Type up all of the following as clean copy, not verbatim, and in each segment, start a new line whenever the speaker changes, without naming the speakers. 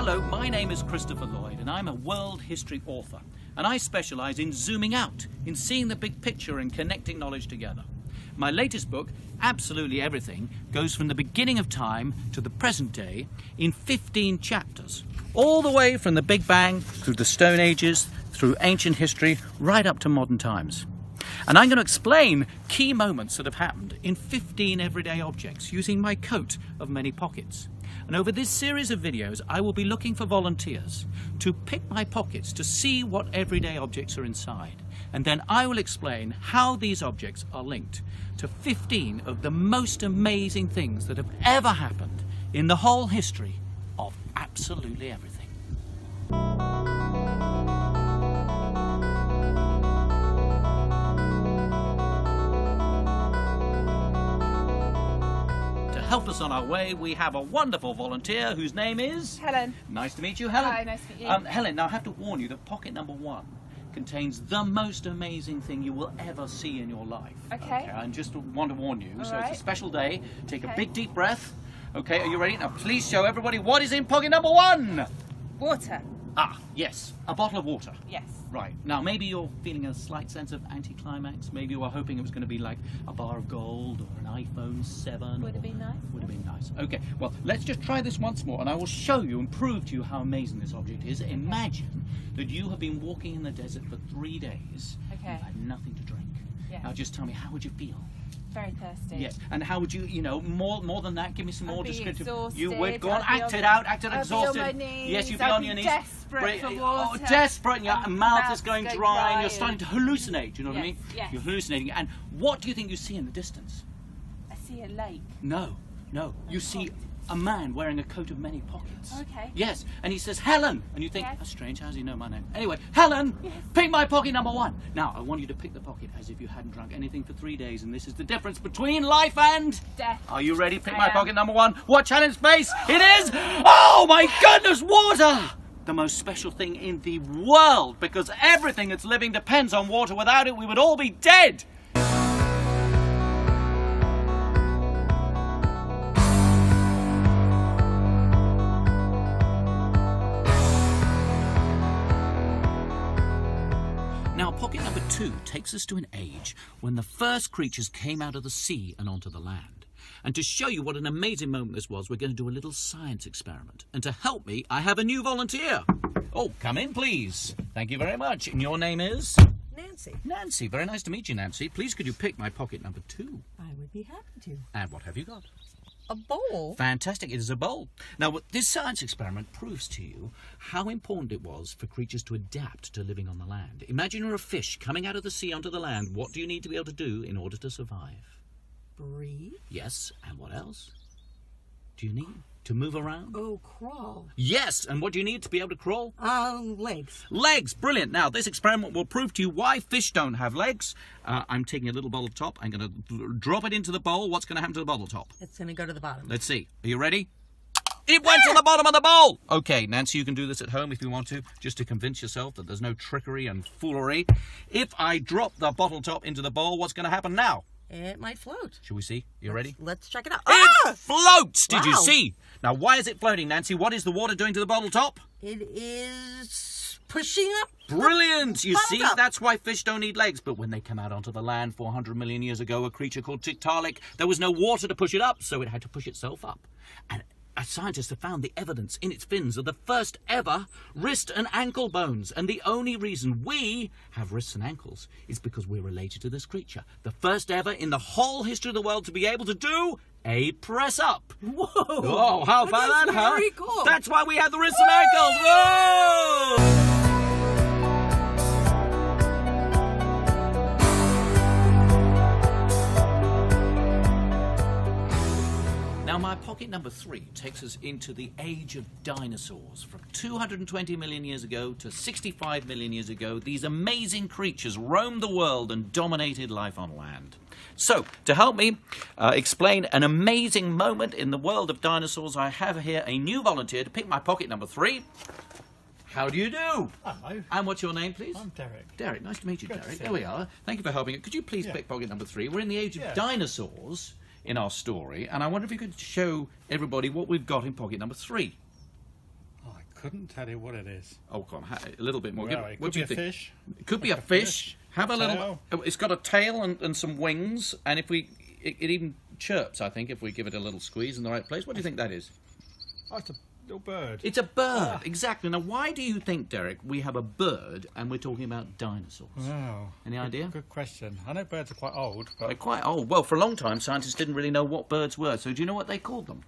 Hello, my name is Christopher Lloyd and I'm a world history author. And I specialise in zooming out, in seeing the big picture and connecting knowledge together. My latest book, Absolutely Everything, goes from the beginning of time to the present day in 15 chapters. All the way from the Big Bang, through the Stone Ages, through ancient history, right up to modern times. And I'm going to explain key moments that have happened in 15 everyday objects using my coat of many pockets. And over this series of videos, I will be looking for volunteers to pick my pockets to see what everyday objects are inside. And then I will explain how these objects are linked to 15 of the most amazing things that have ever happened in the whole history of absolutely everything. Help us on our way, we have a wonderful volunteer whose name is...
Helen.
Nice to meet you, Helen.
Hi, nice to meet you.
Helen, now I have to warn you that pocket number 1 contains the most amazing thing you will ever see in your life.
Okay.
I just want to warn you.
All
so
right.
It's a special day. Take a big deep breath. Okay, are you ready? Now please show everybody what is in pocket number 1.
Water.
Ah, yes, a bottle of water.
Yes.
Right. Now, maybe you're feeling a slight sense of anticlimax. Maybe you were hoping it was going to be like a bar of gold or an iPhone 7.
Would have been nice.
Would have been nice. Okay, well, let's just try this once more, and I will show you and prove to you how amazing this object is. Okay. Imagine that you have been walking in the desert for 3 days.
Okay.
And had nothing to drink.
Yeah.
Now, just tell me, how would you feel?
Very thirsty.
Yes, and how would you, more than that, give me some more descriptive.
Exhausted.
You would go on, act it out, exhausted.
I'd be on my knees.
Yes, you'd be
I'd
on
be
your knees.
Desperate for water.
Oh, desperate, and your
And
mouth is going dry, and you're
and-
starting to hallucinate, you know what I
Yes,
mean?
yes.
You're hallucinating, and what do you think you see in the distance?
I see a lake.
No, you see a man wearing a coat of many pockets.
Okay.
Yes, and he says, Helen! And you think,
Yes.
that's strange, how does he know my name? Anyway, Helen,
Yes.
pick my pocket number 1. Now, I want you to pick the pocket as if you hadn't drunk anything for 3 days, and this is the difference between life and...
Death.
Are you ready? Pick
I
my
am.
pocket number 1. Watch Helen's face. It is... Oh, my goodness, water! The most special thing in the world, because everything that's living depends on water. Without it, we would all be dead. Now, pocket number 2 takes us to an age when the first creatures came out of the sea and onto the land. And to show you what an amazing moment this was, we're going to do a little science experiment. And to help me, I have a new volunteer. Oh, come in, please. Thank you very much. And your name is?
Nancy.
Nancy. Very nice to meet you, Nancy. Please, could you pick my pocket number 2?
I would be happy to.
And what have you got?
A bowl?
Fantastic, it is a bowl. Now, this science experiment proves to you how important it was for creatures to adapt to living on the land. Imagine you're a fish coming out of the sea onto the land. What do you need to be able to do in order to survive?
Breathe?
Yes, and what else? Do you need to move around?
Oh, crawl.
Yes, and what do you need to be able to crawl?
Legs.
Legs, brilliant. Now, this experiment will prove to you why fish don't have legs. I'm taking a little bottle top. I'm going to drop it into the bowl. What's going to happen to the bottle top?
It's going to go to the bottom.
Let's see. Are you ready? It went to the bottom of the bowl! Okay, Nancy, you can do this at home if you want to, just to convince yourself that there's no trickery and foolery. If I drop the bottle top into the bowl, what's going to happen now?
It might float.
Shall we see? You ready?
Let's check it out.
It floats! Did you
Wow.
see? Now, why is it floating, Nancy? What is the water doing to the bottle top?
It is pushing up.
Brilliant! You
bottle
see,
top.
that's why fish don't need legs. But when they come out onto the land 400 million years ago, a creature called Tiktaalik, there was no water to push it up, so it had to push itself up. And scientists have found the evidence in its fins of the first ever wrist and ankle bones. And the only reason we have wrists and ankles is because we're related to this creature. The first ever in the whole history of the world to be able to do a press-up.
Whoa.
Oh, how about that, huh?
Very cool.
That's why we have the wrists and ankles. Whoa! Now, my pocket number 3 takes us into the age of dinosaurs. From 220 million years ago to 65 million years ago, these amazing creatures roamed the world and dominated life on land. So, to help me explain an amazing moment in the world of dinosaurs, I have here a new volunteer to pick my pocket number 3. How do you do?
Hello.
And what's your name, please?
I'm Derek.
Derek, nice to meet you,
Good to
Derek.
see
There we are. Thank you for helping. Could you please pick pocket number 3? We're in the age of dinosaurs in our story, and I wonder if you could show everybody what we've got in pocket number 3.
Oh, I couldn't tell you what it is.
Oh, come on, a little bit more.
Well,
Give-
it
what
could
do
be
you
a
think?
fish.
It could be
Like
a
a
fish.
fish.
Have a little.
Tail.
Oh, it's got a tail and some wings, and if we, it even chirps. I think if we give it a little squeeze in the right place. What do you think that is?
Oh, it's a little bird.
It's a bird, exactly. Now, why do you think, Derek, we have a bird and we're talking about dinosaurs?
Wow.
Any idea?
Good question. I know birds are quite old,
They're
but
quite old. Well, for a long time, scientists didn't really know what birds were. So, do you know what they called them?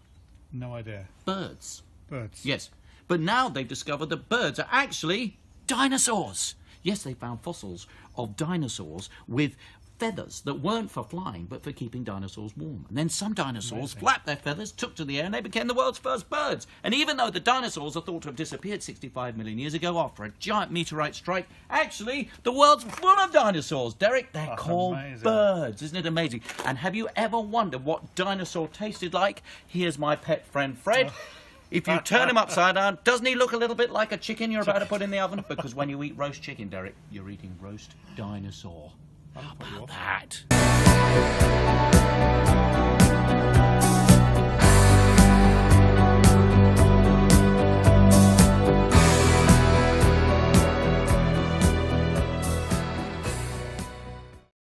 no idea.
Birds.
Birds.
Yes. But now they've discovered that birds are actually dinosaurs. Yes, they found fossils of dinosaurs with feathers that weren't for flying but for keeping dinosaurs warm. And then some dinosaurs flapped their feathers, took to the air, and they became the world's first birds. And even though the dinosaurs are thought to have disappeared 65 million years ago after a giant meteorite strike, actually the world's full of dinosaurs. Derek, they're called
amazing.
birds. Isn't it amazing? And have you ever wondered what dinosaur tasted like? Here's my pet friend Fred. If you turn him upside down, doesn't he look a little bit like a chicken you're about to put in the oven? Because when you eat roast chicken, Derek, you're eating roast dinosaur. How about that?